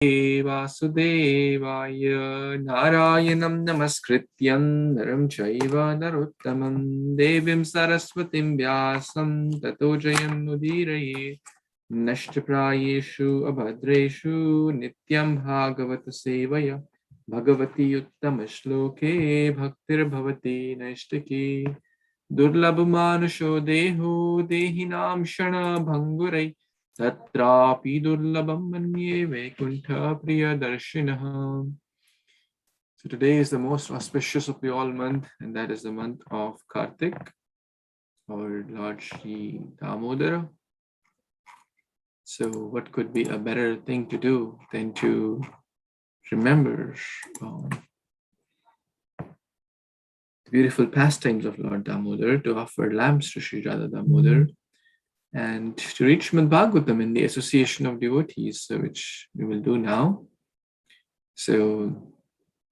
Vasudevaya Narayanam Namaskrityam Naram Chaiva Narottamam Devim Saraswatim Vyasam Tato Jayam Mudiraye Nashtaprayeshu Abhadreshu Nityaṁ bhāgavata-sevayā Bhagavati Uttama-shloke Bhaktir Bhavati Naishtaki Durlabhamanusho Deho Dehinam Shana Bhangurai Tatrapi Durlabham Manye Vaikuntha Priyadarshinaha. So today is the most auspicious of the all month, and that is the month of Kartik, or Lord Śrī Damodara. So what could be a better thing to do than to remember the beautiful pastimes of Lord Damodar, to offer lamps to Sri Radha Damodar, and to read Śrīmad-Bhāgavatam in the association of devotees, which we will do now. So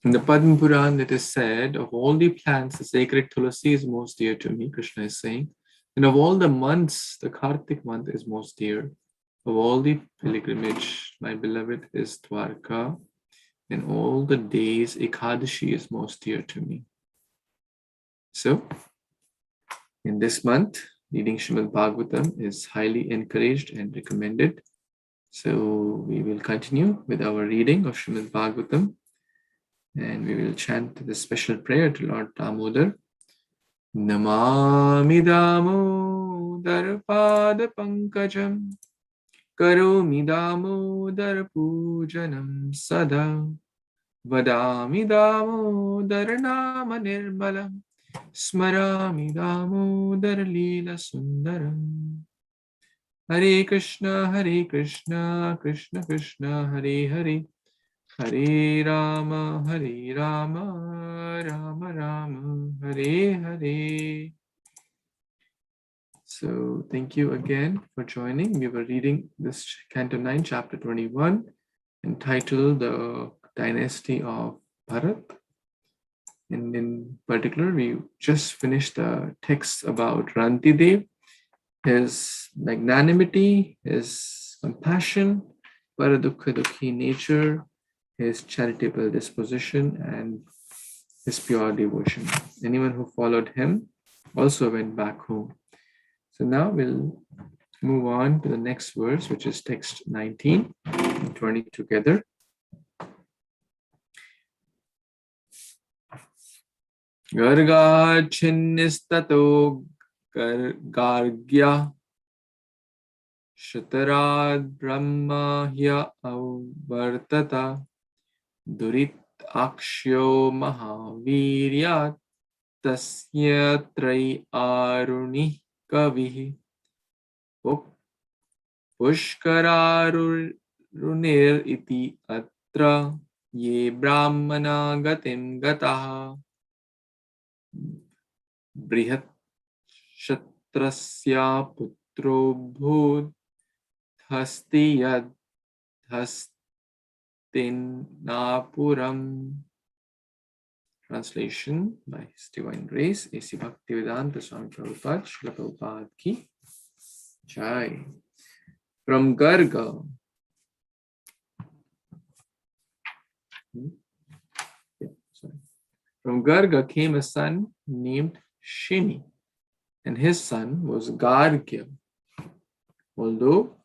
in the Padma Puran it is said, of all the plants, the sacred Tulasi is most dear to me, Krishna is saying, and of all the months, the Kartik month is most dear. Of all the pilgrimage, my beloved is Dwarka, and all the days, Ekadashi is most dear to me. So, in this month, reading Śrīmad-Bhāgavatam is highly encouraged and recommended. So, we will continue with our reading of Śrīmad-Bhāgavatam, and we will chant the special prayer to Lord Damodar. Namami Damodar Pada Pankajam Karomi Damodar Pujanam Sada Vadami Damodar Nama Nirmalam Smarami Damodar Leela Sundaram. Hare Kṛṣṇa, Hare Kṛṣṇa, Krishna Krishna, Hare Hare, Hare Rama, Hare Rama, Rama Rama, Hare Hare. So thank you again for joining. We were reading this Canto 9, Chapter 21, entitled The Dynasty of Bharata. And in particular, we just finished the text about Rantidev, his magnanimity, his compassion, paradukha dukhi nature, his charitable disposition, and his pure devotion. Anyone who followed him also went back home. So now we'll move on to the next verse, which is text 19 and 20 together. Gargachinnistato gargya shatarad brahmahya avartata durit akshyo mahaviryat tasya trai aruni kavihi pushkararunir iti atra ye brahmana gatim gataha brihat shatrasya putro bhut hasti yad hastinapuram. Translation by His Divine Grace, A.C. Bhaktivedanta Swami Prabhupada, Srila Prabhupada Ki Jai. From Garga, from Garga came a son named Shini, and his son was Gargya. Although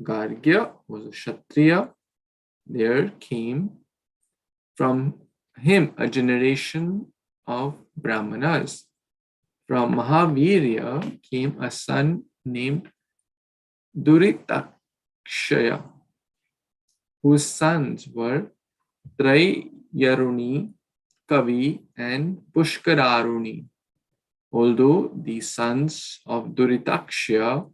Gargya was a Kshatriya, there came from him a generation of Brahmanas. From Mahavirya came a son named Duritakshaya, whose sons were Trayaruni, Kavi, and Pushkararuni. Although the sons of Duritakshaya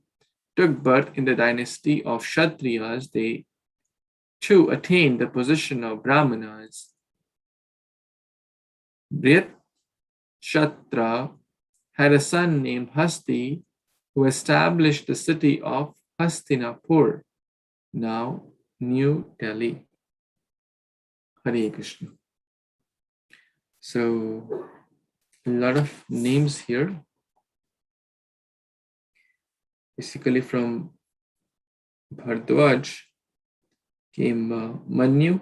took birth in the dynasty of Kshatriyas, they too attained the position of Brahmanas. Bhriyat-shatra had a son named Hasti, who established the city of Hastinapur, now New Delhi. Hare Kṛṣṇa. So, a lot of names here. Basically from Bhardwaj, came Manu,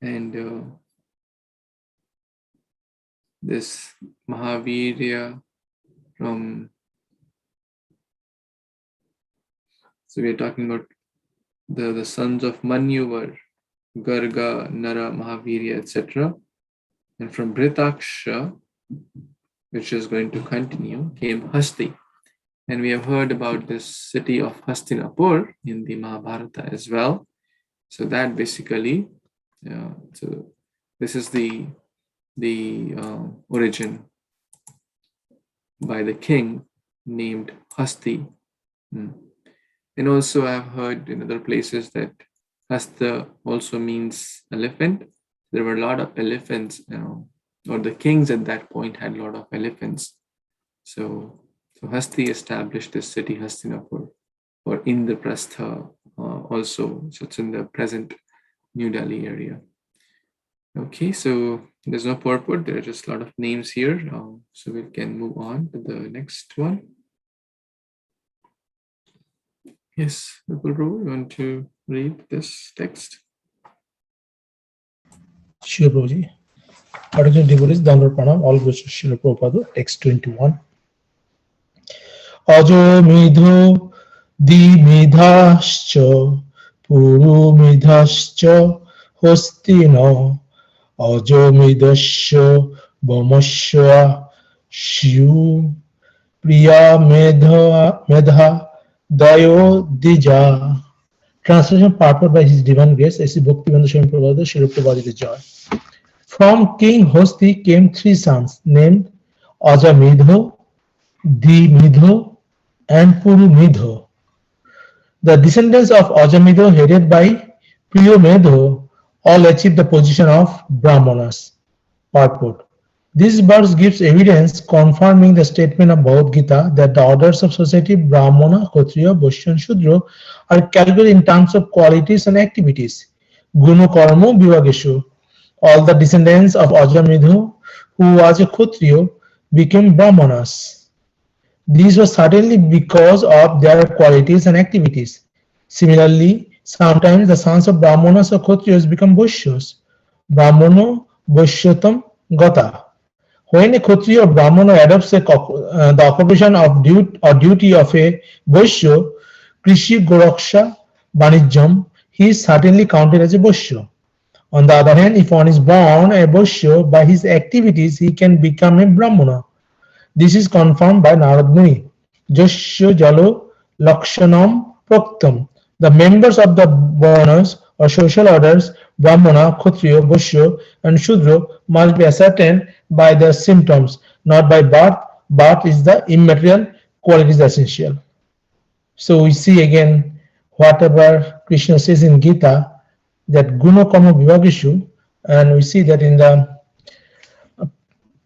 and this Mahavirya from, so we are talking about the sons of Manu were Garga, Nara, Mahavirya, etc. And from Britaksha, which is going to continue, came Hasti. And we have heard about this city of Hastinapur in the Mahabharata as well. So that basically, so this is the origin by the king named Hasti. And also I've heard in other places that Hasta also means elephant. There were a lot of elephants, or the kings at that point had a lot of elephants. So Hasti established this city, Hastinapur, or Indraprastha also. So it's in the present New Delhi area. Okay, so there's no purport. There are just a lot of names here. So we can move on to the next one. Yes, Vipul Prabhu, you want to read this text? Sure, Prabhuji. Attention devotees, Dandar Pranam, all goes to Srila Prabhupada, text 21. Ajo midho dimidhascha puru midhascha hostina ajo midhascha bhamasya shiu priya medha dayo dija. Translation purport by His Divine Grace, A.C. Bhaktivedanta Swami Prabhupada, Srila Prabhupada Joy. From King Hosti came three sons named Ajamidho, Dimidho, and Purumidho. The descendants of Ajamidho, headed by Priyomedho, all achieved the position of Brahmanas. Purport. This verse gives evidence confirming the statement of Bhagavad Gita that the orders of society, Brahmana, Kshatriya, Vaishya, and Shudra, are calculated in terms of qualities and activities. Guna Karma Vivageshu. All the descendants of Ajamidho, who was a Kshatriya, became Brahmanas. These were certainly because of their qualities and activities. Similarly, sometimes the sons of Brahmanas or Kshatriyas become Vaishyas. Brahmano Vaishyatam Gata. When a Kshatriya or Brahmana adopts the occupation of duty of a Vaishya, Krishi Goraksha Banijam, he is certainly counted as a Vaishya. On the other hand, if one is born a Vaishya, by his activities he can become a Brahmana. This is confirmed by Narad Muni. Jasya Jalo Lakshanam Proktam. The members of the Varnas or social orders, Brahmana, Kshatriya, Vaishya, and Shudra, must be ascertained by their symptoms, not by birth. Birth is the immaterial, quality is essential. So we see again whatever Krishna says in Gita, that Guna Karma Vivageshu, and we see that in the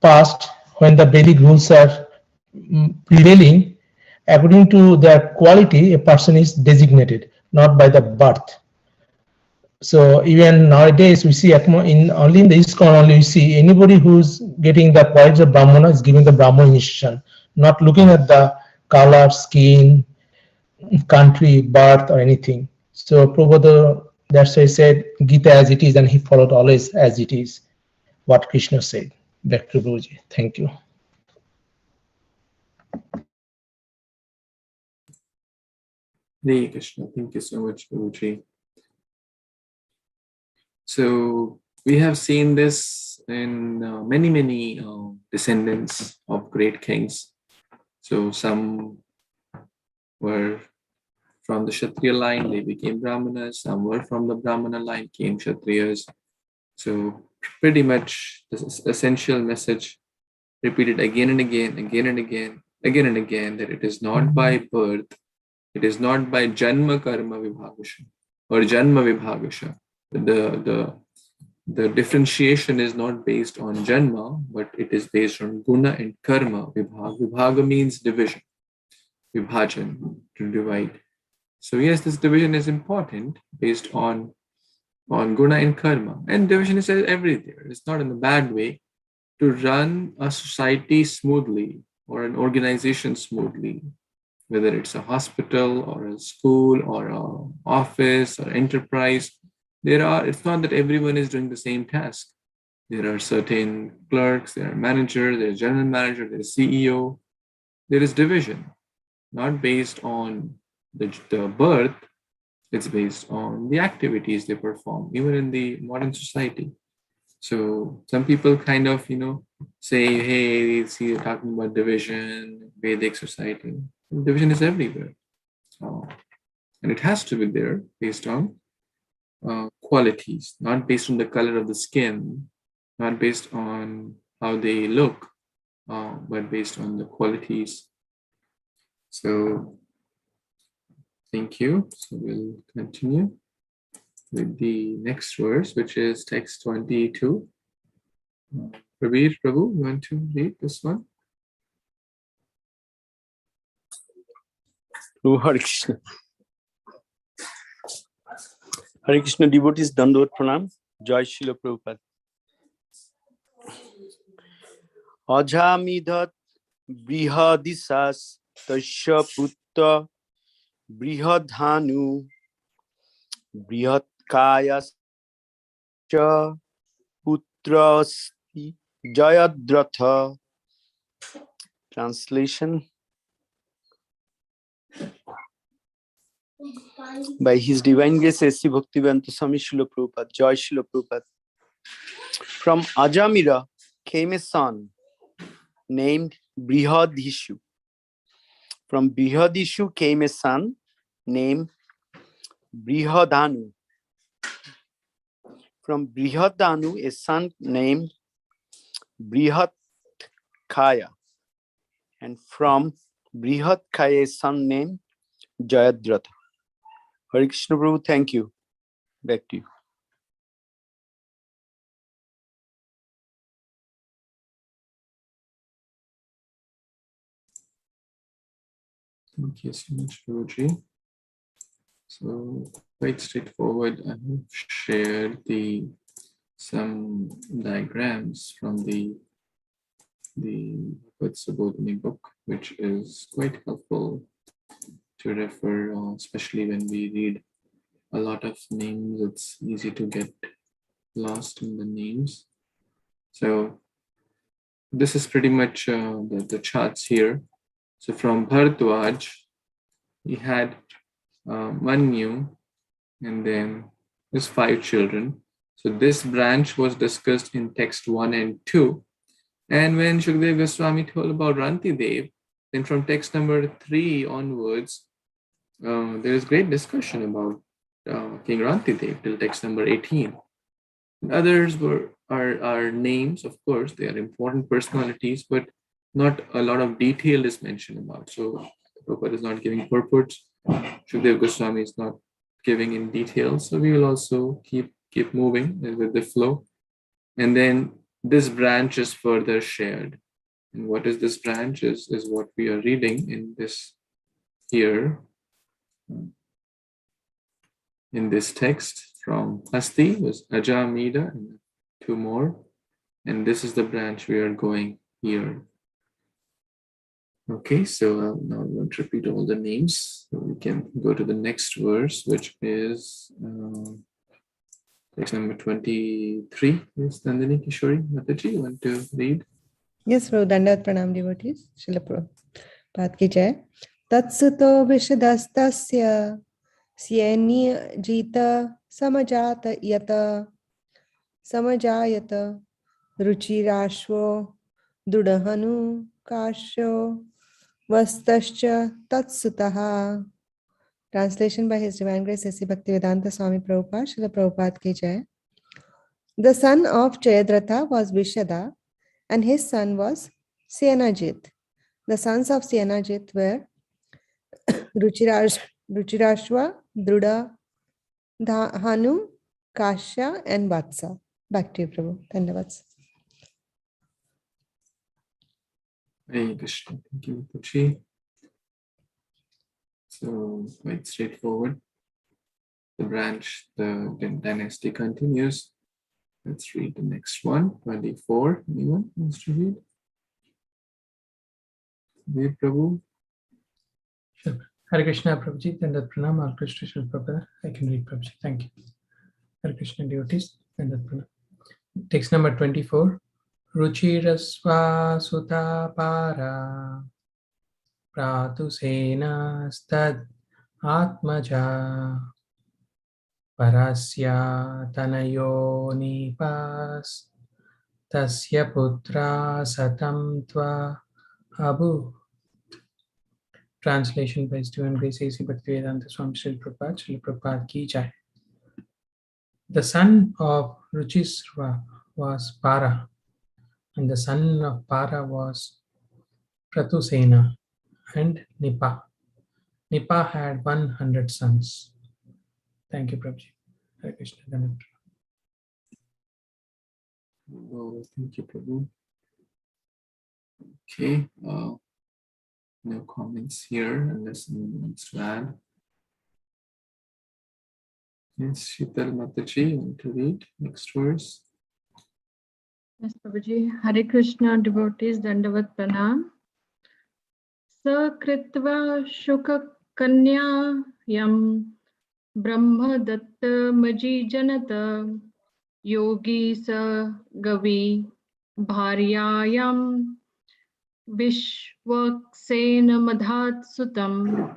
past, when the Vedic rules are prevailing, according to their quality, a person is designated, not by the birth. So even nowadays, we see only in the ISKCON only we see anybody who's getting the qualities of Brahmana is giving the Brahmana initiation, not looking at the color, skin, country, birth, or anything. So Prabhupada, that's why he said Gita as it is, and he followed always as it is, what Krishna said. Back to Prabhuji. Thank you. Hare Krishna. Thank you so much, Prabhuji. So we have seen this in many descendants of great kings. So some were from the Kshatriya line, they became Brahmanas. Some were from the Brahmana line, came Kshatriyas. So pretty much this essential message repeated again and again, that it is not by birth, it is not by Janma Karma Vibhagasha or Janma Vibhagasha. The differentiation is not based on Janma, but it is based on Guna and Karma. Vibhaga means division, Vibhajan, to divide. So yes, this division is important based on Guna and Karma. And division is everywhere. It's not in a bad way. To run a society smoothly or an organization smoothly, whether it's a hospital or a school or an office or enterprise. It's not that everyone is doing the same task. There are certain clerks, there are manager, there is general manager, there is CEO. There is division, not based on the birth, it's based on the activities they perform, even in the modern society. So some people kind of, say, hey, see, you're talking about division, Vedic society. Division is everywhere. And it has to be there based on qualities, not based on the color of the skin, not based on how they look, but based on the qualities. So thank you. So we'll continue with the next verse, which is text 22. Prabhu, you want to read this one? Hare Kṛṣṇa. Hare Kṛṣṇa, devotees, Dandot Pranam, Jai Srila Prabhupada. Ajamidhat brihadisas tasya putta brihadhanu brihatkayascha putrasti jayadratha. Translation. By His Divine Grace, A.C. Bhaktivedanta Swami Srila Prabhupada, Jai Srila Prabhupada. From Ajamira came a son named Brihadishu. From Brihadishu came a son named Brihadanu. From Brihadanu, a son named Brihatkaya. And from Brihatkaya, a son named Jayadratha. Hare Kṛṣṇa Prabhu, thank you. Back to you. Thank you so much, Prabhuji. So quite straightforward. I have shared some diagrams from the Bhagavatam book, which is quite helpful to refer, especially when we read a lot of names. It's easy to get lost in the names. So this is pretty much the charts here. So from Bharadwaj, he had Manu, and then his 5 children. So this branch was discussed in text 1 and 2. And when Shukdev Goswami told about Rantidev, then from text number 3 onwards, there is great discussion about King Rantidev till text number 18. And others are names, of course, they are important personalities, but not a lot of detail is mentioned about. So Prabhupada is not giving purports. Shukdev Goswami is not giving in detail. So we will also keep moving with the flow. And then this branch is further shared. And what is this branch is what we are reading in this here. In this text from Asti was Ajamida and 2 more. And this is the branch we are going here. Okay, so now I won't repeat all the names. So we can go to the next verse, which is text number 23. Yes, Nandini Kishori Mataji, you want to read? Yes, Prabhu. Dandavat Pranam, devotees. Srila Prabhupada ki jai. Tatsuto vishadastasya syeni jita samajayata ruchirashvo dudahanu kasho vastascha tatsutaha. Translation by His Divine Grace, A.C. Bhaktivedanta Swami Prabhupada, Srila Prabhupada ki jai. The son of Jayadratha was Vishada, and his son was Senajit. The sons of Senajit were Ruchirashva, Druda, Hanu, Kashya, and Vatsa. Back to you, Prabhu. Dandavats. Hare Krishna. Thank you, Puchi. So quite straightforward. The branch, the dynasty continues. Let's read the next one, 24. Anyone wants to read? Dear Prabhu, Sure. Hare Krishna, Prabhuji, Dandat Pranam, all Krishna Shri Prabhupada. I can read, Prabhuji. Thank you. Hare Krishna devotees, Dandat Pranam. Text number 24. Ruchirasva sutta para pratusena stad atmaja parasya tanayo nipas tasya putra satam tva abu. Translation by His Divine Grace A.C. Bhaktivedanta Swami Śrīla Prabhupada ki jai. The son of Ruchisrva was Para, and the son of Para was Pratusena and Nipa. Nipa had 100 sons. Thank you, Prabhuji. Hare Krishna. Dandavat. Oh, thank you, Prabhu. Okay, no comments here unless anyone wants to add. Yes, Sheetal Mataji, you want to read next verse? Yes, Prabhuji. Hare Krishna devotees, Dandavat Pranam. Sakritva Shuka Kanya Yam Brahma Datta Maji Janata Yogi Sa Gavi Bharyayam Vishwaksena Madhat Sutam.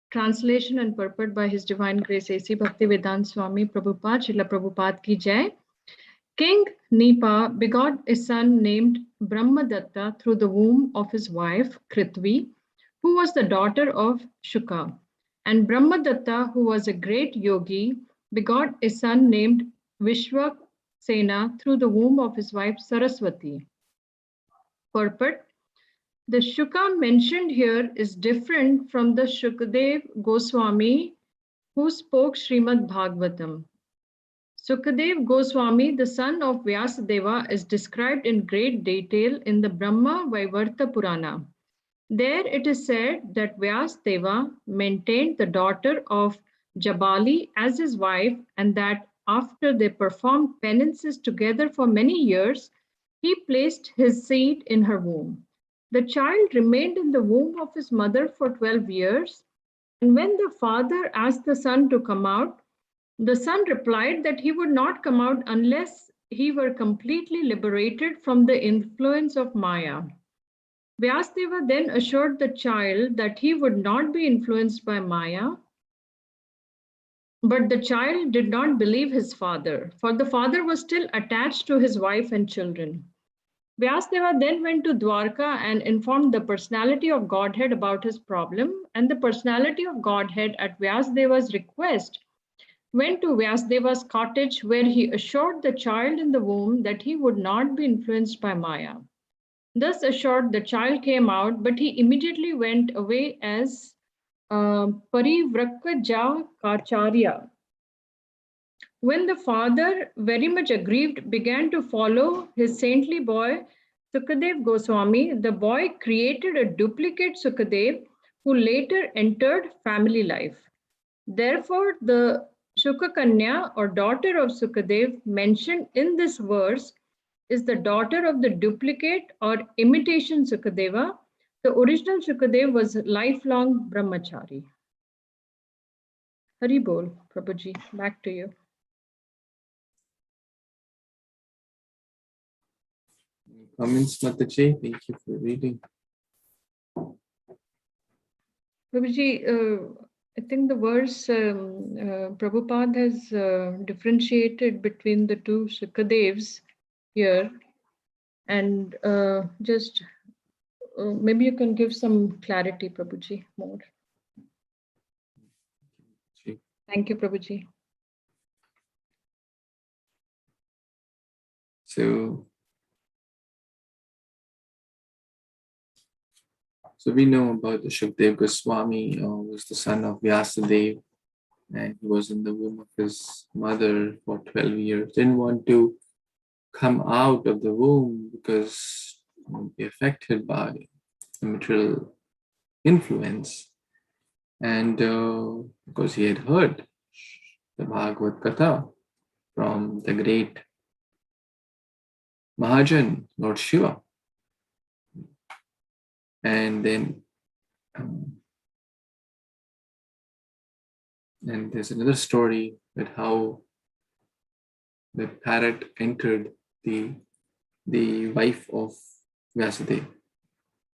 Translation and purport by His Divine Grace A.C. Bhaktivedanta Swami Prabhupada, Srila Prabhupada ki jai. King Nipa begot a son named Brahmadatta through the womb of his wife Kritvi, who was the daughter of Shuka. And Brahmadatta, who was a great yogi, begot a son named Vishwaksena through the womb of his wife Saraswati. Purport: the Shuka mentioned here is different from the Shukadev Goswami who spoke Śrīmad-Bhāgavatam. Sukadev Goswami, the son of Vyasadeva, is described in great detail in the Brahma Vaivarta Purana. There it is said that Vyasadeva maintained the daughter of Jabali as his wife, and that after they performed penances together for many years, he placed his seed in her womb. The child remained in the womb of his mother for 12 years, and when the father asked the son to come out, the son replied that he would not come out unless he were completely liberated from the influence of Maya. Vyasadeva then assured the child that he would not be influenced by Maya, but the child did not believe his father, for the father was still attached to his wife and children. Vyasadeva then went to Dwarka and informed the personality of Godhead about his problem, and the personality of Godhead at Vyasadeva's request went to Vyasadeva's cottage, where he assured the child in the womb that he would not be influenced by Maya. Thus assured, the child came out, but he immediately went away as Parivrakkaja-kacharya. When the father, very much aggrieved, began to follow his saintly boy, Sukadev Goswami, the boy created a duplicate Sukadev who later entered family life. Therefore, the Shukakanya, or daughter of Sukadev, mentioned in this verse is the daughter of the duplicate or imitation Sukadeva. The original Shukadev was lifelong brahmachari. Hari Bol, Prabhuji, back to you. Comments, Mataji? Thank you for reading. Prabhuji, I think the verse Prabhupada has differentiated between the two Shukadevs here, and just maybe you can give some clarity, Prabhuji, more. Thank you, Prabhuji. So we know about the Shukdev Goswami, who was the son of Vyasadeva, and he was in the womb of his mother for 12 years. Didn't want to come out of the womb because he would be affected by the material influence. And because he had heard the Bhagavatam from the great Mahajan, Lord Shiva. And then And there's another story that how the parrot entered the wife of Vyasadeva,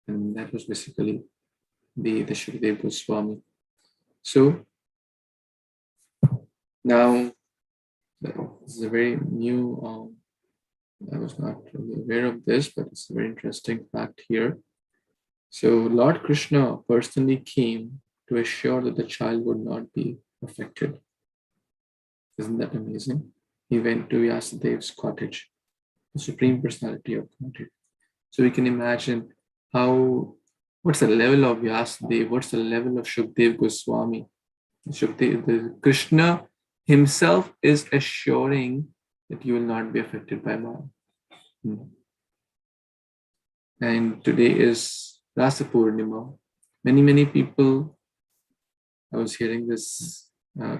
and that was basically the Shukadeva Goswami. So now this is a very new. I was not really aware of this, but it's a very interesting fact here. So Lord Krishna personally came to assure that the child would not be affected. Isn't that amazing? He went to Vyasadev's cottage, the Supreme Personality of Godhead. So we can imagine what's the level of Vyasadeva, what's the level of Shukadeva Goswami. Krishna himself is assuring that you will not be affected by Maya. And today is Rasa Purnima. Many people, I was hearing this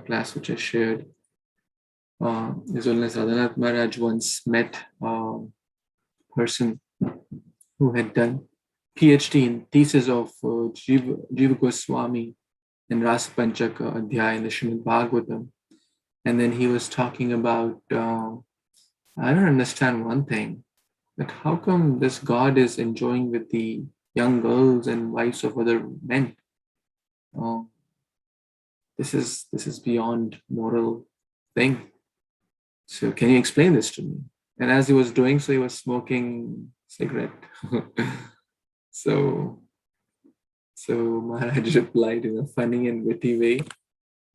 class which I shared, as well as Radhanath Maharaj once met a person who had done PhD in thesis of Jiva Goswami in Rasa Panchaka Adhyaya in the Śrīmad-Bhāgavatam. And then he was talking about, I don't understand one thing, that how come this God is enjoying with the young girls and wives of other men? This is beyond moral thing. So can you explain this to me? And as he was doing so, he was smoking cigarette. So Maharaj replied in a funny and witty way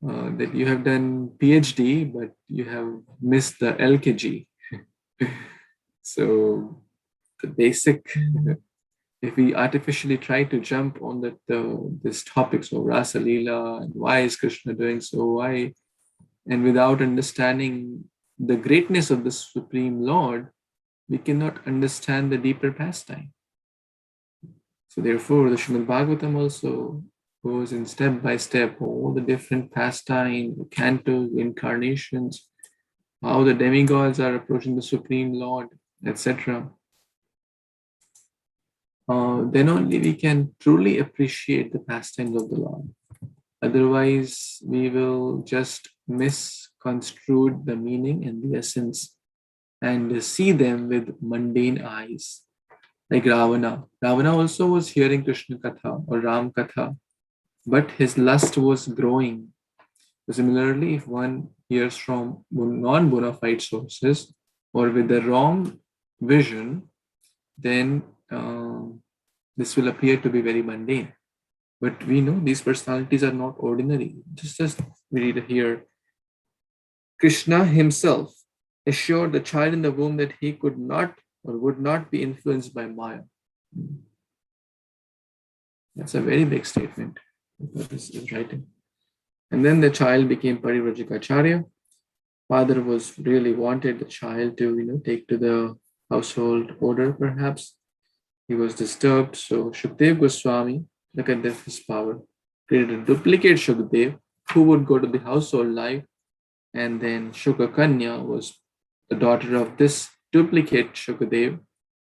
that you have done PhD, but you have missed the LKG. So the basic, if we artificially try to jump on this topic, so Rasa Leela, and why is Krishna doing so, why, and without understanding the greatness of the Supreme Lord, we cannot understand the deeper pastime. So therefore, the Śrīmad-Bhāgavatam also goes in step by step, all the different pastimes, the cantos, incarnations, how the demigods are approaching the Supreme Lord, etc. Then only we can truly appreciate the pastimes of the Lord. Otherwise, we will just misconstrue the meaning and the essence and see them with mundane eyes. Like Ravana. Ravana also was hearing Krishna Katha or Ram Katha, but his lust was growing. Similarly, if one hears from non-bona fide sources or with the wrong vision, then this will appear to be very mundane. But we know these personalities are not ordinary. Just as we read here, Krishna himself assured the child in the womb that he could not or would not be influenced by Maya. That's a very big statement that is writing. And then the child became Parivrajikacharya. Father was really wanted the child to, take to the household order, perhaps. He was disturbed. So Shukadeva Goswami, look at his power, created a duplicate Shukadeva who would go to the household life. And then Shukakanya was the daughter of this duplicate Shukadeva.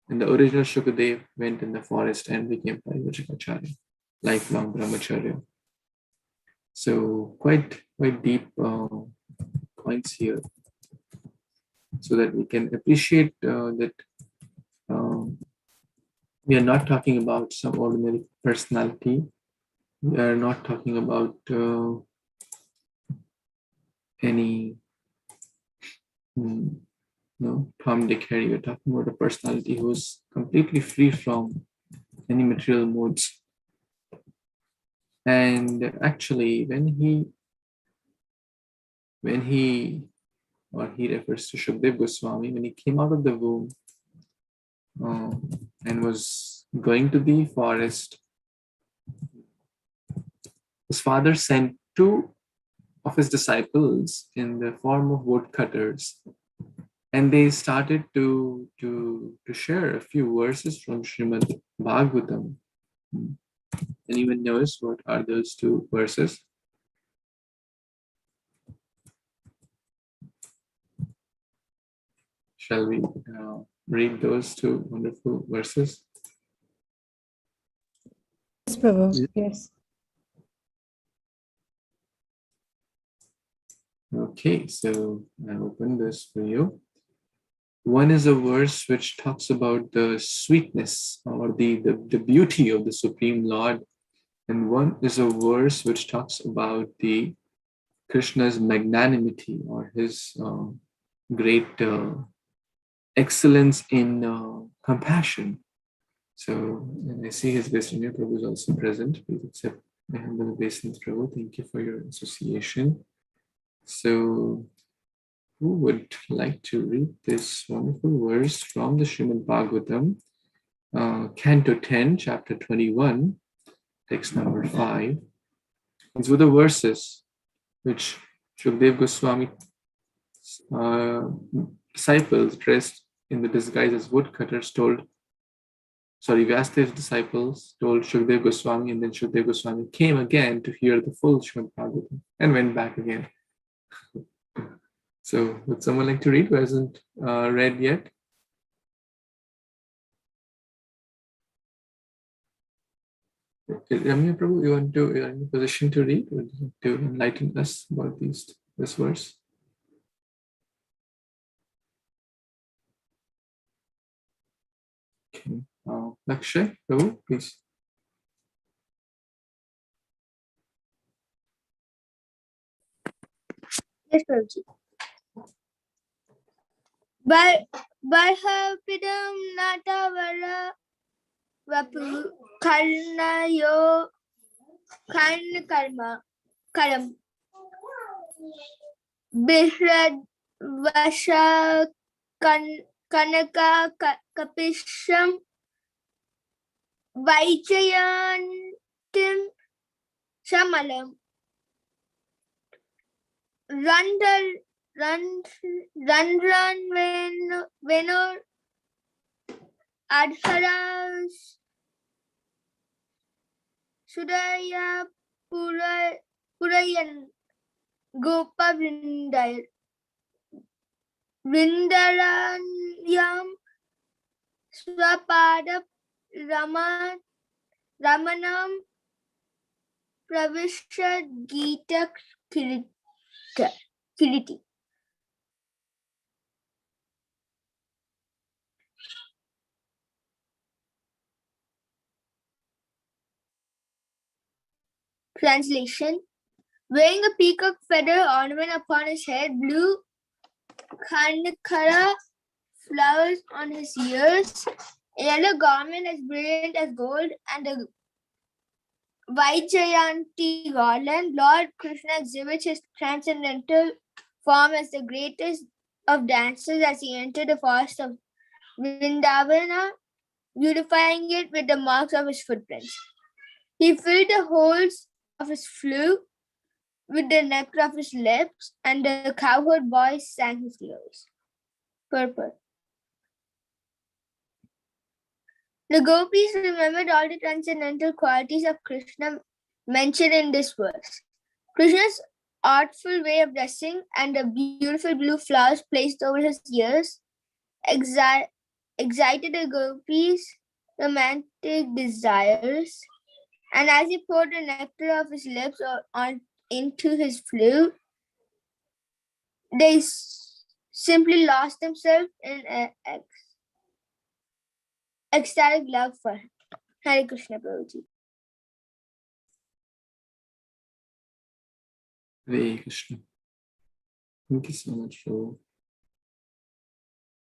And the original Shukadeva went in the forest and became Parivrajikacharya, lifelong brahmacharya. So quite deep points here, so that we can appreciate that we are not talking about some ordinary personality. We are not talking about any Tom, Dick, Harry. We're talking about a personality who is completely free from any material modes. And actually, when he refers to Shukadeva Goswami, when he came out of the womb and was going to the forest, his father sent two of his disciples in the form of woodcutters, and they started to share a few verses from Śrīmad-Bhāgavatam. Anyone knows what are those two verses? Shall we read those two wonderful verses? Yes, Prabhu. Yes. Okay, so I open this for you. One is a verse which talks about the sweetness or the beauty of the Supreme Lord. And one is a verse which talks about the Krishna's magnanimity or his great excellence in compassion. So, and I see His Vaishnava Prabhu is also present. Please accept my humble obeisance, Prabhu. Thank you for your association. So, who would like to read this wonderful verse from the Śrīmad-Bhāgavatam, Canto 10, Chapter 21, text number 5. These were the verses which Shukdev Goswami disciples dressed in the disguise as woodcutters Vyasdev's disciples told Shukdev Goswami, and then Shukdev Goswami came again to hear the full Śrīmad-Bhāgavatam and went back again. So, would someone like to read who hasn't read yet? Ramya Prabhu, you want to, you're in a position to read? Would you like to enlighten us about this verse? Okay. Lakshay, Prabhu, please. Yes, Prabhuji. Bharapidam natavara vapu karnayo karma karam bihrad vasha kanaka kapisham vaichayantim samalam run venor adharas sudaya purayan gopa vrindaranyam swapada ramanam pravishya gita kiriti. Translation: wearing a peacock feather ornament upon his head, blue khandakara flowers on his ears, a yellow garment as brilliant as gold, and a Vaijayanti garland, Lord Krishna exhibits his transcendental form as the greatest of dancers as he entered the forest of Vrindavana, beautifying it with the marks of his footprints. He filled the holes of his flute with the nectar of his lips, and the cowherd boys sang his glories. Purport. The gopis remembered all the transcendental qualities of Krishna mentioned in this verse. Krishna's artful way of dressing and the beautiful blue flowers placed over his ears excited the gopis' romantic desires, and as he poured the nectar of his lips into his flute, they simply lost themselves in ecstatic love for him. Hare Kṛṣṇa, Prabhuji. Hare Krishna. Thank you so much, Prabhu.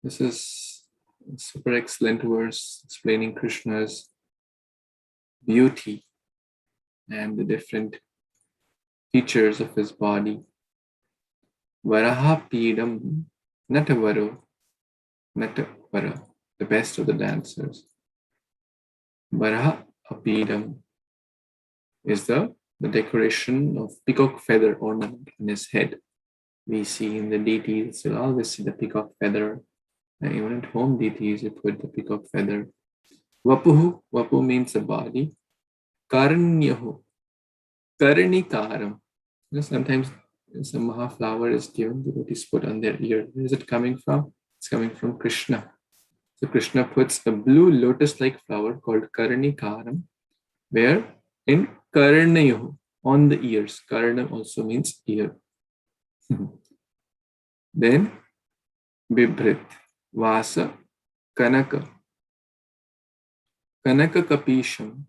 This is a super excellent verse explaining Krishna's beauty and the different features of his body. Varaha Pidam Natavaro, the best of the dancers. Varaha Apidam is the decoration of peacock feather ornament on his head. We see in the deities, you'll always see the peacock feather. And even at home deities, you put the peacock feather. Vapuhu, Vapu means a body. Karnyahu, Karnikaram. Sometimes some Maha flower is given, devotees put on their ear. Where is it coming from? It's coming from Krishna. So Krishna puts a blue lotus-like flower called Karnikaram, where in karnayoh, on the ears. Karna also means ear. Then bibhrit, vasa, kanaka. Kanaka kapisham.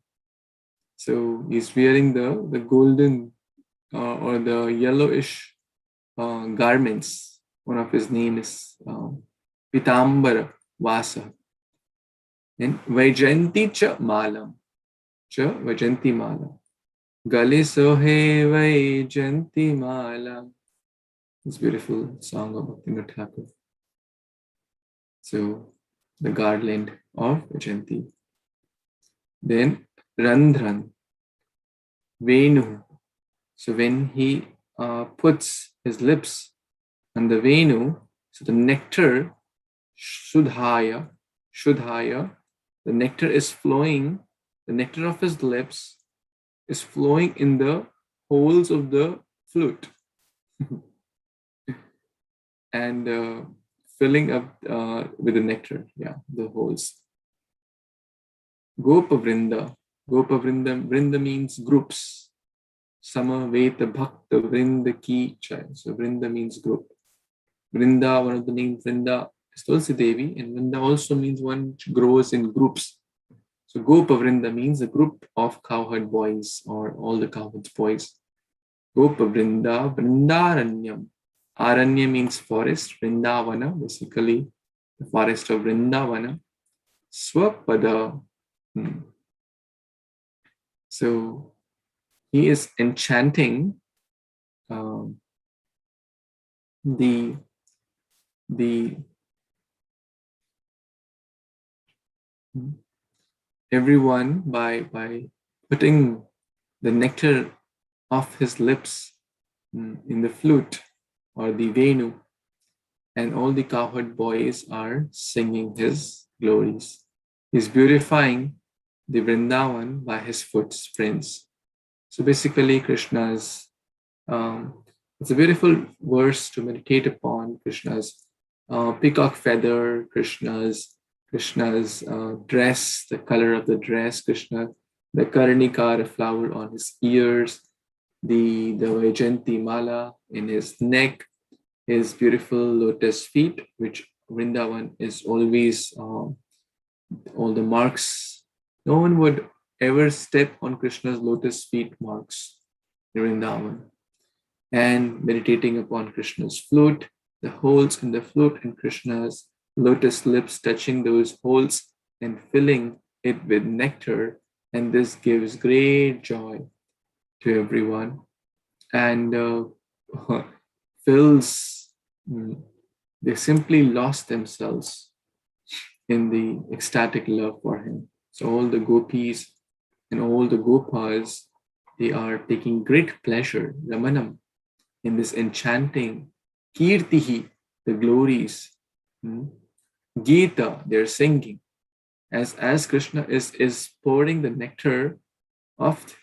So he's wearing the golden or the yellowish garments. One of his name is Pitambara Vasa. And Vajanti cha malam. Cha Vajanti malam. Gale sohe Vajanti malam. This beautiful song of Bhaktivinoda Thakur. So the garland of Vajanti. Then Randhran, Venu. So when he puts his lips on the Venu, so the nectar, Shudhaya, the nectar is flowing, the nectar of his lips is flowing in the holes of the flute and filling up with the nectar, the holes. Gopa Vrinda. Vrinda means groups. Samaveta Bhakta Vrinda Ki Chai. So Vrinda means group. Vrinda, one of the names Vrinda is Tulsi Devi, and Vrinda also means one which grows in groups. So Gopa Vrinda means a group of cowherd boys or all the cowherd boys. Gopa Vrinda, Vrindaranyam. Aranya means forest. Vrindavana, basically the forest of Vrindavana. Swapada. So he is enchanting the everyone by putting the nectar of his lips in the flute or the Venu, and all the cowherd boys are singing his glories. He's beautifying the Vrindavan by his footprints. So basically Krishna's, it's a beautiful verse to meditate upon. Krishna's peacock feather, Krishna's dress, the color of the dress, Krishna, the Karnika, flower on his ears, the Vajanti mala in his neck, his beautiful lotus feet, which Vrindavan is always all the marks. No one would ever step on Krishna's lotus feet marks in Vrindavan. And meditating upon Krishna's flute, the holes in the flute and Krishna's lotus lips touching those holes and filling it with nectar. And this gives great joy to everyone and they simply lost themselves in the ecstatic love for him. So all the gopis and all the gopas, they are taking great pleasure, Ramanam, in this enchanting Kirtihi, the glories. Gita, they're singing. As Krishna is pouring the nectar of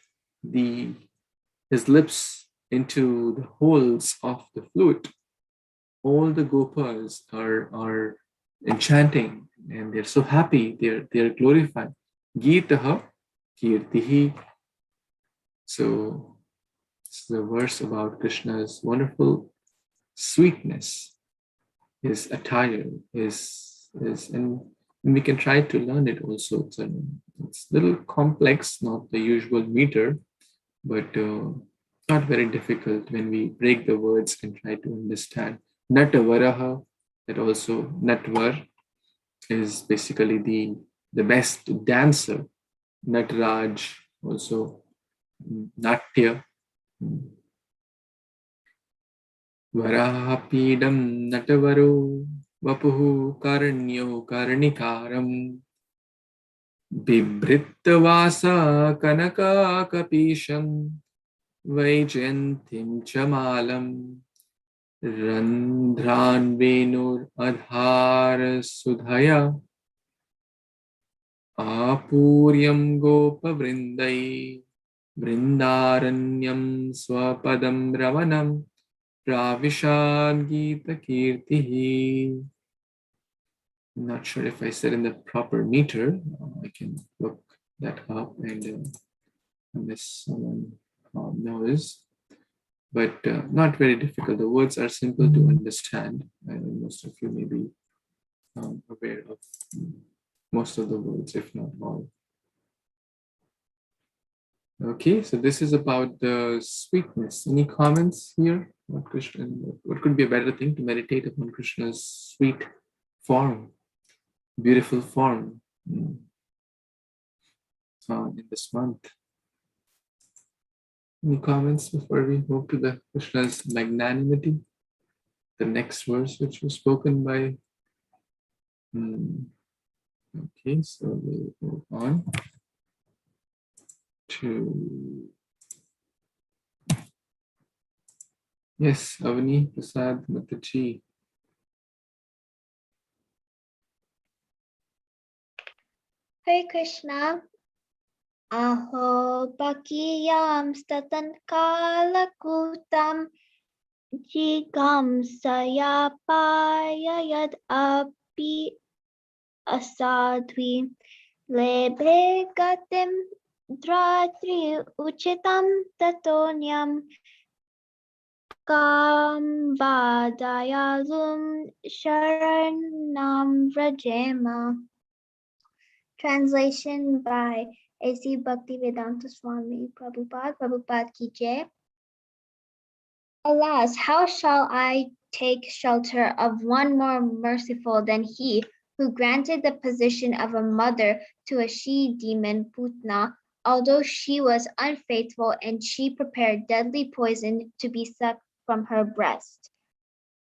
his lips into the holes of the flute, all the gopas are enchanting and they're so happy, they're glorifying. Gitaha Kirtihi. So it's a verse about Krishna's wonderful sweetness, his attire, and we can try to learn it also. It's a little complex, not the usual meter, but not very difficult when we break the words and try to understand. Natavaraha, that also Natvar is basically the best dancer. Natraj, also Natya. Varahapidam Natavaru Vapuhu Karanyo Karanikaram Bibhrittavasa Kanaka Kapisham Vaijantim Chamalam Randhran Venur Adhar Sudhaya Apuryam Gopa Vrindai Vrindaranyam Swapadam Ravanam Pravishad Gita Kirtihi. I'm not sure if I said in the proper meter. I can look that up and unless someone knows. But not very difficult. The words are simple to understand. And most of you may be aware of most of the words, if not all. Okay, so this is about the sweetness. Any comments here? What could be a better thing to meditate upon Krishna's sweet form, beautiful form in this month? Any comments before we move to the Krishna's magnanimity? The next verse, which was spoken by. Okay, so we'll move on to. Yes, Avani Prasad Mataji. Hare Krishna. Aho bakiyam statan kalakutam jigam sayapaya yad api asadvi lebe gatim dratri uchitam tatonyam kam vadayalum sharanam vrajema. Translation by A.C. Bhaktivedanta Swami Prabhupada, Prabhupada Ki Jai. Alas, how shall I take shelter of one more merciful than he who granted the position of a mother to a she-demon Putna, although she was unfaithful and she prepared deadly poison to be sucked from her breast.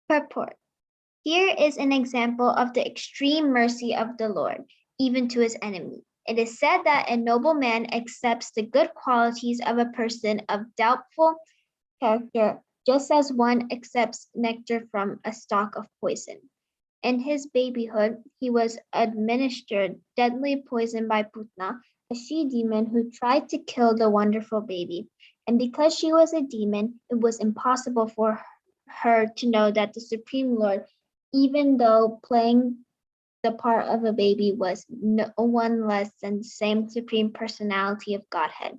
Purport. Here is an example of the extreme mercy of the Lord, even to his enemy. It is said that a noble man accepts the good qualities of a person of doubtful character, just as one accepts nectar from a stalk of poison. In his babyhood, he was administered deadly poison by Putna, a she-demon who tried to kill the wonderful baby. And because she was a demon, it was impossible for her to know that the Supreme Lord, even though playing the part of a baby, was no one less than the same Supreme Personality of Godhead.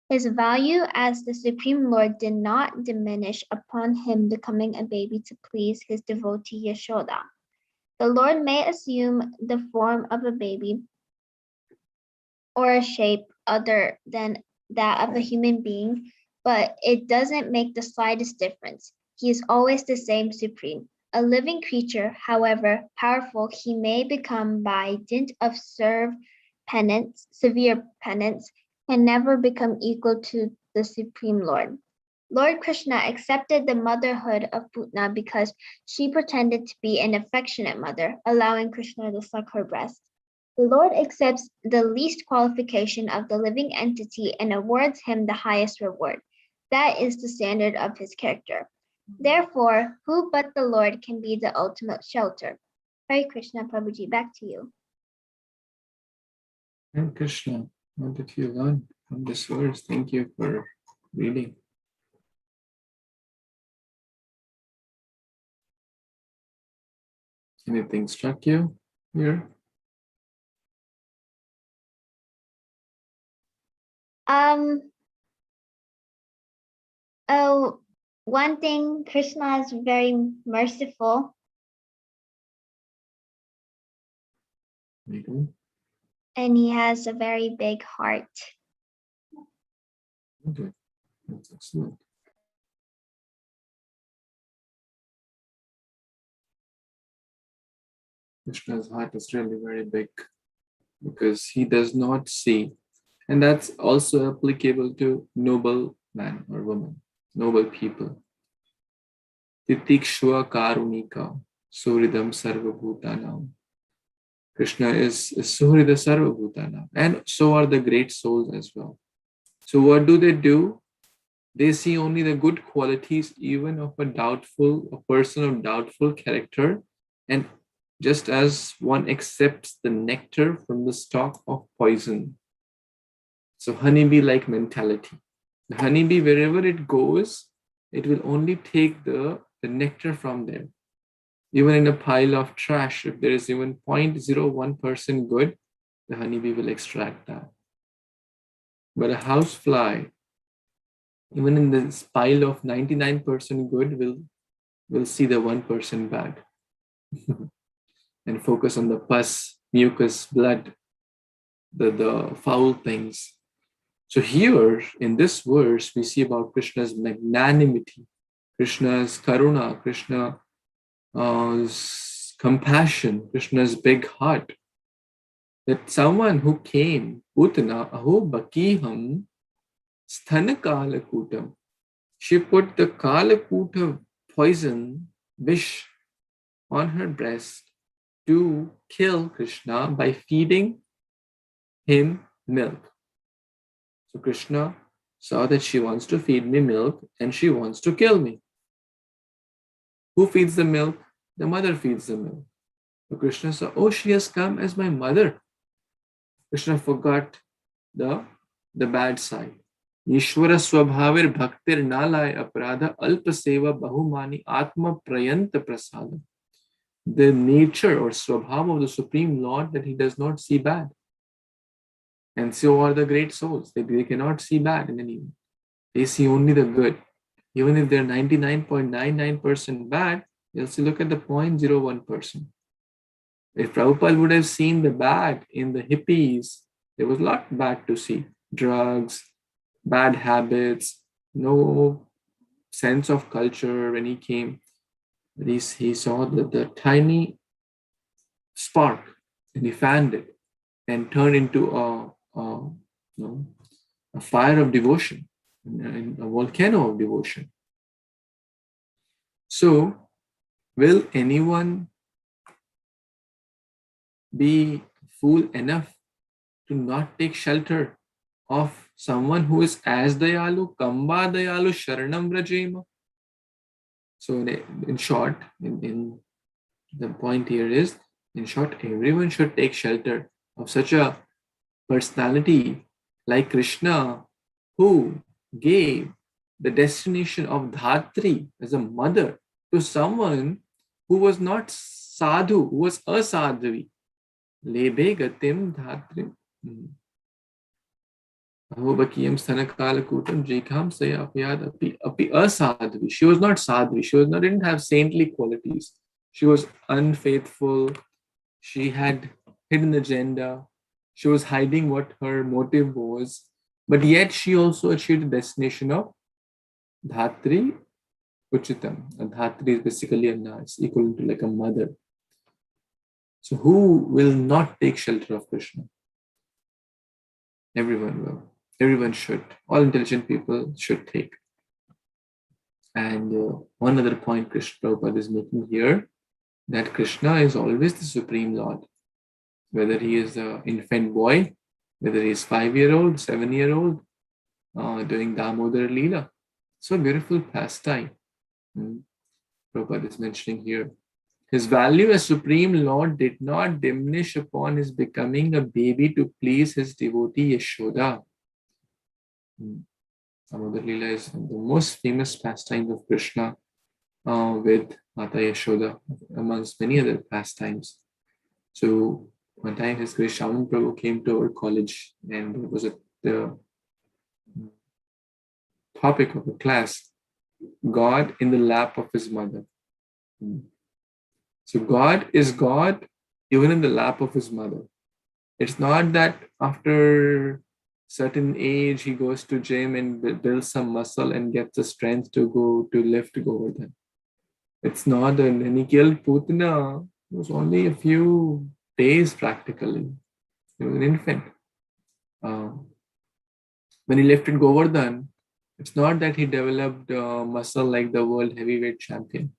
His value as the Supreme Lord did not diminish upon him becoming a baby to please his devotee Yashoda. The Lord may assume the form of a baby or a shape other than that of a human being, but it doesn't make the slightest difference. He is always the same Supreme. A living creature, however powerful he may become by dint of severe penance, can never become equal to the Supreme Lord. Lord Krishna accepted the motherhood of Putna because she pretended to be an affectionate mother, allowing Krishna to suck her breast. The Lord accepts the least qualification of the living entity and awards him the highest reward. That is the standard of his character. Therefore, who but the Lord can be the ultimate shelter? Hare Krishna, Prabhuji, back to you. Hare Krishna, what did you learn from this verse? Thank you for reading. Anything struck you here? One thing, Krishna is very merciful. And he has a very big heart. Okay, that's excellent. Krishna's heart is really very big because he does not see, and that's also applicable to noble man or woman, noble people. Titikshva karunika suhridam sarvabhutanam. Krishna is suhrida sarvabhutanam, and so are the great souls as well. So what do? They see only the good qualities even of a person of doubtful character, and just as one accepts the nectar from the stalk of poison. So honeybee-like mentality. The honeybee, wherever it goes, it will only take the nectar from there. Even in a pile of trash, if there is even 0.01% good, the honeybee will extract that. But a housefly, even in this pile of 99% good, will see the 1% bad and focus on the pus, mucus, blood, the foul things. So here in this verse, we see about Krishna's magnanimity, Krishna's karuna, Krishna's compassion, Krishna's big heart. That someone who came, Putana, aho bakiham sthanakalakutam. She put the kalakuta poison, vish, on her breast to kill Krishna by feeding him milk. So Krishna saw that she wants to feed me milk and she wants to kill me. Who feeds the milk? The mother feeds the milk. So Krishna saw, oh, she has come as my mother. Krishna forgot the bad side. Ishvara swabhavir bhaktir nalay aparadha alpa seva bahumani atma prayanta prasada. The nature or swabhava of the Supreme Lord that he does not see bad. And so are the great souls. They cannot see bad in anyone. They see only the good. Even if they're 99.99% bad, they'll still look at the 0.01%. If Prabhupada would have seen the bad in the hippies, there was a lot bad to see. Drugs, bad habits, no sense of culture when he came. But he saw the tiny spark and he fanned it and turned into a fire of devotion, and a volcano of devotion. So, will anyone be fool enough to not take shelter of someone who is as dayalu, kamba dayalu, sharanam vrajema? So, in short, in the point here is, in short, everyone should take shelter of such a personality like Krishna, who gave the destination of Dhatri as a mother to someone who was not sadhu, who was asadhavi. Lebe gatim Dhatri. Ahobakiyam sthanakalakutam jikham sayapyad api asadhavi. She was not sadhavi. She didn't have saintly qualities. She was unfaithful. She had hidden agenda. She was hiding what her motive was, but yet she also achieved the destination of Dhatri Uchitam. And Dhatri is basically a nurse, equal to like a mother. So who will not take shelter of Krishna? Everyone will. Everyone should. All intelligent people should take. And one other point Krishna Prabhupada is making here, that Krishna is always the Supreme Lord. Whether he is an infant boy, whether he is 5-year-old, 7-year-old, doing Damodar Leela. So beautiful pastime. Prabhupada is mentioning here. His value as Supreme Lord did not diminish upon his becoming a baby to please his devotee Yashoda. Damodar Leela is the most famous pastime of Krishna with Mata Yashoda, amongst many other pastimes. So one time his Grace Shaman Prabhu came to our college, and it was the topic of the class, God in the lap of his mother. So God is God even in the lap of his mother. It's not that after certain age he goes to gym and builds some muscle and gets the strength to go to lift Govardhan. It's not that. And he killed Putana. It was only a few days practically. He was an infant. When he lifted Govardhan, it's not that he developed muscle like the world heavyweight champion.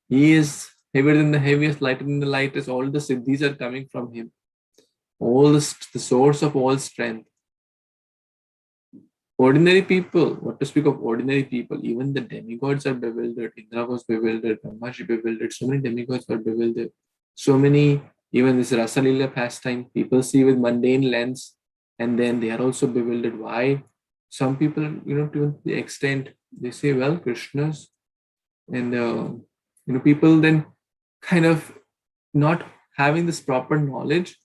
He is heavier than the heaviest, lighter than the lightest. All the siddhis are coming from him. All the source of all strength. Ordinary people, what to speak of ordinary people, even the demigods are bewildered. Indra was bewildered, Brahmaji bewildered, so many demigods were bewildered. So many, even this Rasalila pastime, people see with mundane lens, and then they are also bewildered. Why? Some people, to the extent, they say, well, Krishna's, and people then kind of not having this proper knowledge,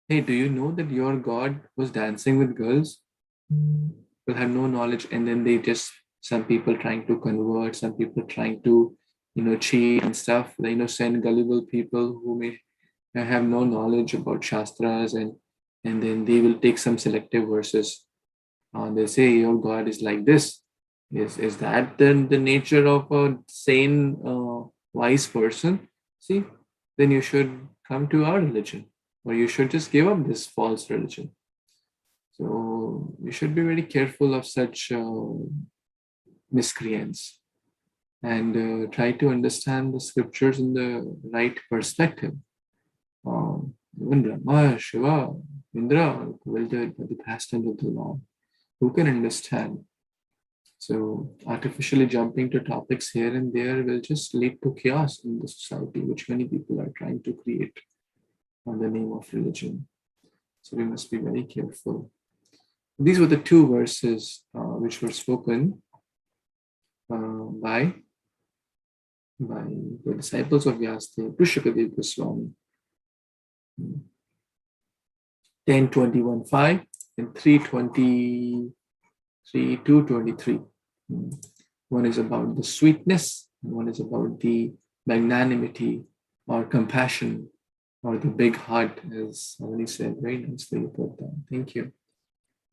hey, do you know that your God was dancing with girls? Will have no knowledge, and then they just, some people trying to convert, some people trying to, cheat and stuff. The innocent, gullible people who may have no knowledge about shastras, and then they will take some selective verses. They say your God is like this. Is that then the nature of a sane, wise person? See, then you should come to our religion, or you should just give up this false religion. So you should be very careful of such miscreants, and try to understand the scriptures in the right perspective. Even Brahma, Shiva, Indra, wielded by the pastimes of the Lord. Who can understand? So artificially jumping to topics here and there will just lead to chaos in the society, which many people are trying to create on the name of religion. So we must be very careful. These were the two verses which were spoken by the disciples of Vyasadeva, Pushakadev Goswami. 10:21:5 and 3:22:23. One is about the sweetness, and one is about the magnanimity or compassion or the big heart, as Avani said. Very nicely put down. Thank you.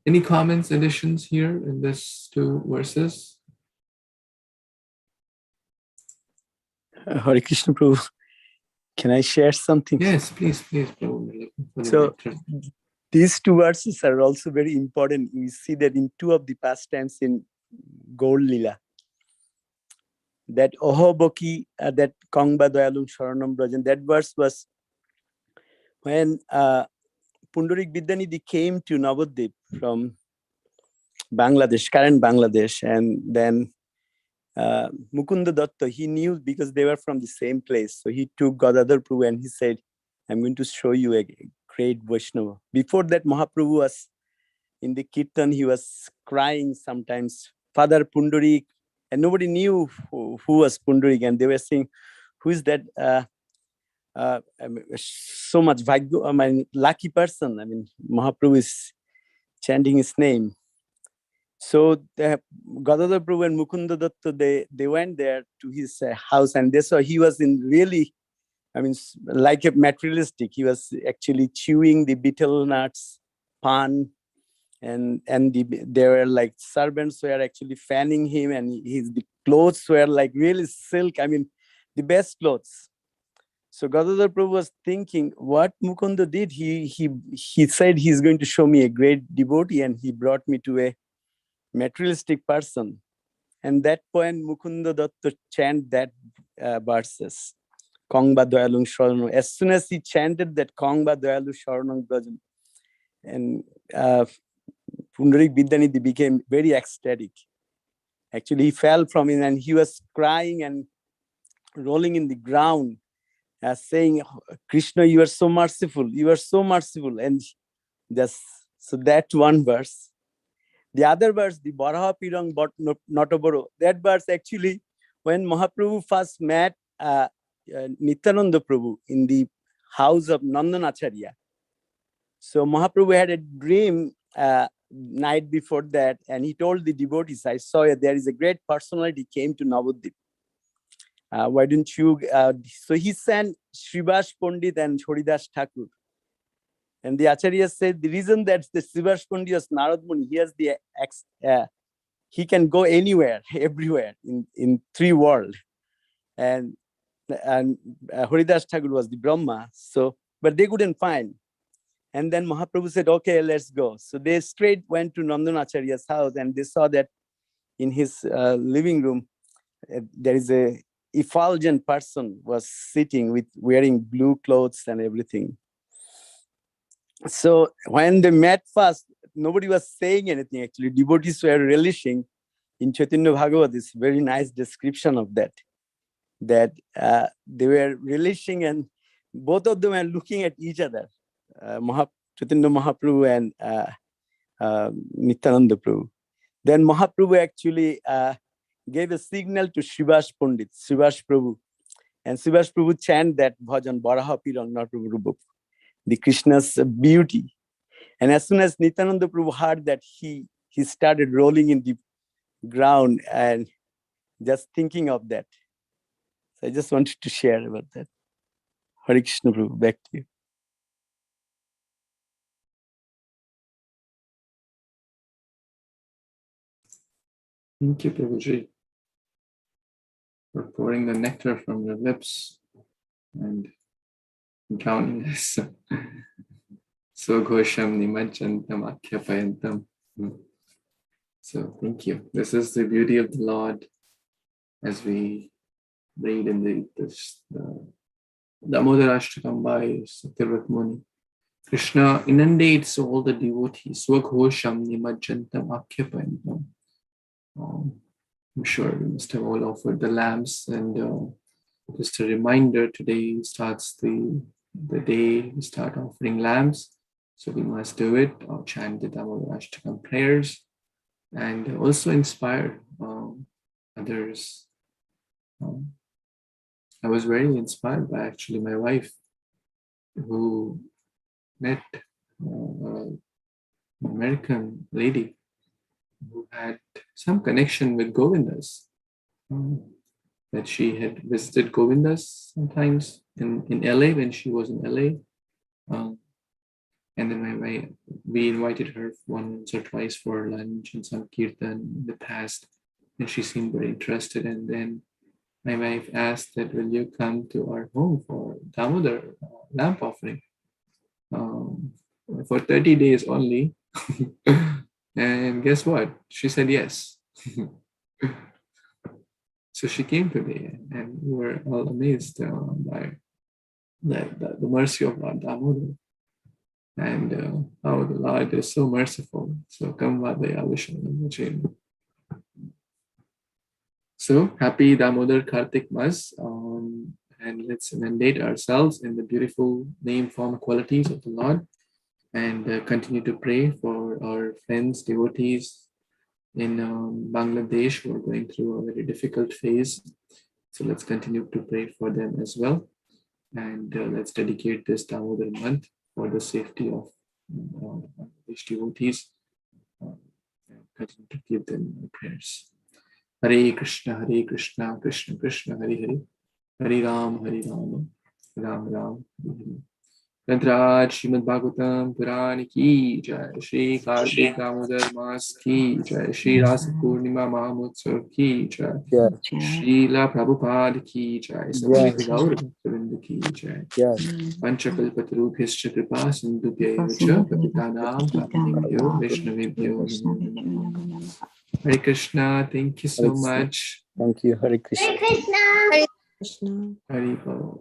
Any comments, additions here in these two verses? Hare Krishna Prabhu, can I share something? Yes, please, Prabhu. So these two verses are also very important. We see that in two of the pastimes in Gaur Lila, that Ohoboki, that Kangba Dayalum Sharanam Brajan, that verse was when Pundarik Vidyanidhi came to Navadvip from Bangladesh, current Bangladesh, and then Mukunda Datta, he knew because they were from the same place. So he took Gadadhar Prabhu and he said, I'm going to show you a great Vaishnava. Before that, Mahaprabhu was in the Kirtan, he was crying sometimes, Father Pundarik, and nobody knew who was Pundarik, and they were saying, who is that so much lucky person? I mean, Mahaprabhu is chanting his name. So Gadadhar Prabhu and Mukunda Datta, they went there to his house, and they saw he was in really, I mean, like a materialistic. He was actually chewing the betel nuts, pan, and there were like servants were actually fanning him, and the clothes were like really silk. I mean, the best clothes. So Gadadhar Prabhu was thinking, what Mukunda did, he said he's going to show me a great devotee, and he brought me to a materialistic person. And that point, Mukunda Datta chant that verses, Kangba Dayalung Sharanam. As soon as he chanted that Kangba Dayalu Sharanam Brajan, and Pundarik Vidyanidhi became very ecstatic. Actually, he fell from it and he was crying and rolling in the ground, saying, Krishna, you are so merciful, you are so merciful. And so that one verse. The other verse, the Baraha Pirang Notaboro, that verse actually, when Mahaprabhu first met Nityananda Prabhu in the house of Nandanacharya. So Mahaprabhu had a dream night before that, and he told the devotees, I saw there is a great personality came to Navadvip. Why don't you? So he sent Srivas Pandit and Haridas Thakur. And the Acharya said the reason that the Srivas Pandit was Narad Muni, he has he can go anywhere, everywhere in three worlds. And Haridas Thakur was the Brahma. So, but they couldn't find. And then Mahaprabhu said, okay, let's go. So they straight went to Nandanacharya's house, and they saw that in his living room, there is a effulgent person was sitting with wearing blue clothes and everything. So when they met first, nobody was saying anything actually. Devotees were relishing. In Chaitanya-Bhāgavatam, this very nice description of that they were relishing, and both of them were looking at each other, Chaitanya Mahaprabhu and Nityananda Prabhu. Then Mahaprabhu actually gave a signal to Srivas Pandit, Srivas Prabhu, and Srivas Prabhu chanted that bhajan, Baraha Pirang Notaboro. the Krishna's beauty. And as soon as Nityananda Prabhu heard that, he started rolling in the ground and just thinking of that. So I just wanted to share about that. Hare Kṛṣṇa Prabhu, back to you. Thank you, Prabhuji, for pouring the nectar from your lips and drowning us. Swagosham nimajjantam akhyapayantam. So thank you. This is the beauty of the Lord, as we read in the Damodara Ashtakam by Satyavrat Muni. Krishna inundates all the devotees. Swagosham nimajjantam akhyapayantam. I'm sure we must have all offered the lamps, and just a reminder, today starts the day we start offering lamps, so we must do it or chant the Damodara Ashtakam prayers and also inspire others. I was very inspired by actually my wife, who met an American lady who had some connection with Govindas, that she had visited Govindas sometimes in LA when she was in LA. And then we invited her once or twice for lunch and some kirtan in the past, and she seemed very interested. And then my wife asked that, will you come to our home for Damodar lamp offering for 30 days only? And guess what? She said yes. So she came today, and we were all amazed by the mercy of Lord Damodar, and how the Lord is so merciful. So come vadaya Vishnu. So happy Damodar Kartik Mas, and let's inundate ourselves in the beautiful name, form, qualities of the Lord, and continue to pray for our friends, devotees in Bangladesh who are going through a very difficult phase. So let's continue to pray for them as well. And let's dedicate this Damodar month for the safety of Bangladesh devotees. And continue to give them our prayers. Hare Kṛṣṇa, Hare Kṛṣṇa, Krishna Krishna, Hare Hare, Hare Ram, Ram, Ram, Hare. Grantraj Śrīmad-Bhāgavatam Purani ki jai, Śrī Caitanya Mas ki jai, Śrī Rasa Purnima Mahamotsav ki jai, Śrīla Prabhupada ki jai, Samaveta Gaura Bhaktavinda ki jai, Panchakalpatarubhyascha Kripa Sindhubhya Patitanam Pavanebhyo Vaishnavebhyo Namo Namaha. Hare Krishna, thank you so much. Thank you, Hare Kṛṣṇa. Hare Krishna. Krishna. Hare Bhava.